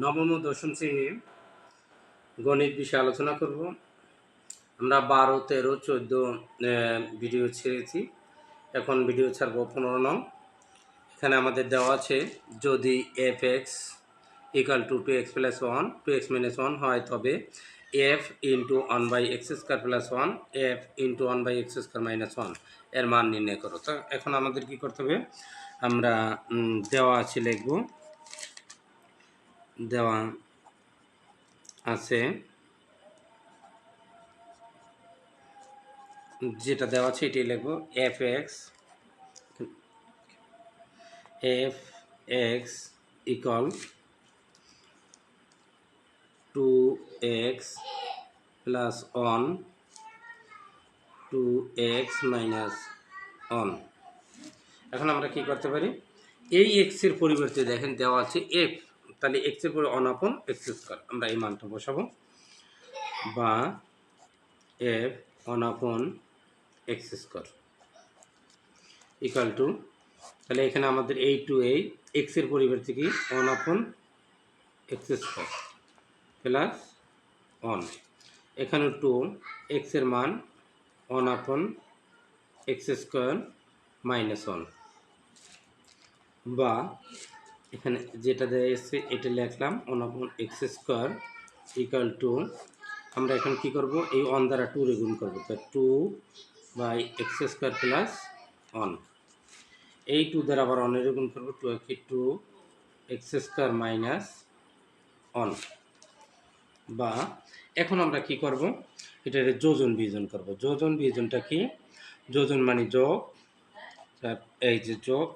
নবম ও দশম শ্রেণীর গণিত বিষয়ে আলোচনা করব। আমরা 12, 13, 14 ভিডিও ছেড়েছি। এখন ভিডিও ছাড়ব 15 নং। এখানে আমাদের দেওয়া আছে যদি f(x) = 2x + 1 2x - 1 হয় তবে f * 1/x² + 1 f * 1/x² - 1 এর মান নির্ণয় করো। তো এখন আমাদের কি করতে হবে, আমরা দেওয়া আছে লিখব, দেওয়া আছে যেটা দেওয়া আছে এটাই লিখব, f(x) = 2x + 1 2x - 1। এখন আমরা কি করতে পারি, এই x এর পরিবর্তে দেখেন দেওয়া আছে f, তাহলে x এর পরে 1/x², আমরা এই মানটা বসাবো, বা f 1/x² = তাহলে এখানে আমাদের এই টু এই x এর পরিবর্তে কি 1/x² + 1, এখানে 2 x এর মান 1/x² - 1, বা এখানে যেটা দেওয়া আছে এটা লিখলাম 1/x² = আমরা এখন কি করব, এই 1 দ্বারা 2 রে গুণ করব, তো 2/x² + 1, এই 2 দ্বারা আবার 1 এর গুণ করব, 2x² - 1, বা এখন আমরা কি করব, এটা যোজন বিয়োজন করব। যোজন বিয়োজনটা কি, যোজন মানে যোগ, এই যে যোগ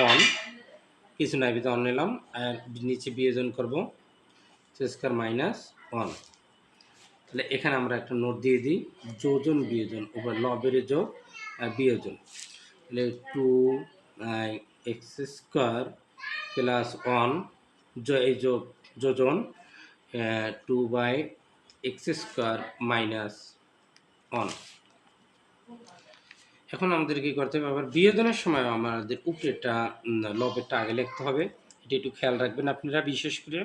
1, কিছু নাই ভিতরে 1 নিলাম, আর নিচে বিয়োজন করব x² - 1। তাহলে এখানে আমরা একটা নোট দিয়ে দিই, যোজন বিয়োজন উপর লবের যোগ আর বিয়োজন, তাহলে 2x² + 1 এই যোগ যোজন 2/x² - 1। এখন আমাদের কি করতে হবে, আবার বিয়োজনের সময় আমাদের উপরেরটা লবেরটা আগে লিখতে হবে, এটা একটু খেয়াল রাখবেন আপনারা, বিশেষ করে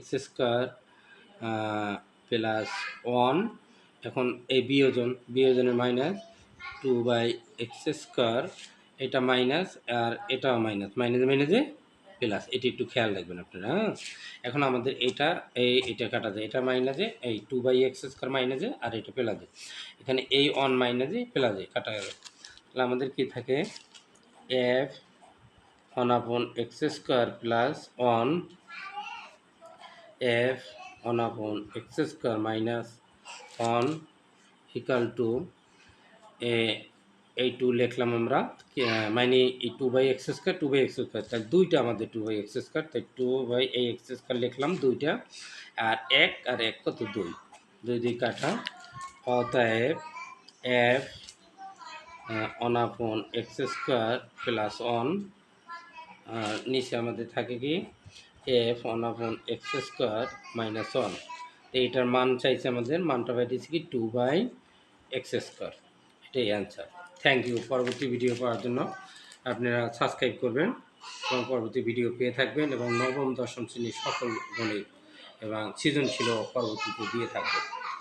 x² + 1, এখন এই বিয়োজনের মাইনাস 2/x², এটা মাইনাস আর এটাও মাইনাস, মাইনাসে প্লাস, এটি একটু খেয়াল রাখবেন আপনারা। এখন আমাদের এটা কাটা যায়, এটা মাইনাসে, এই 2/x² মাইনাসে আর এটা প্লাসে, এখানে এই 1 মাইনাসে প্লাসে কাটা গেল, তাহলে আমাদের কি থাকে, f 1/x² + 1 f 1/x² - 1 = এই 2 লিখলাম আমরা, মানে এই 2/x², 2/x², তাহলে দুইটা আমাদের 2/x², তাই 2/x² লিখলাম দুইটা, আর 1 আর 1 কত, 2 2 কাটা, অতএব f 1/x² + 1, আর নিচে আমাদের থাকে কি f 1/x² - 1, এইটার মান চাইছে আমাদের, মানটা পাইতেছি কি 2/x², এটাই অ্যান্সার। Thank you. পরবর্তী ভিডিও পাওয়ার জন্য আপনারা সাবস্ক্রাইব করবেন এবং পরবর্তী ভিডিও পেয়ে থাকবেন, এবং নবম দশম শ্রেণীর সকল গণিত এবং সৃজনশীল পরবর্তীতে দিয়ে থাকবেন।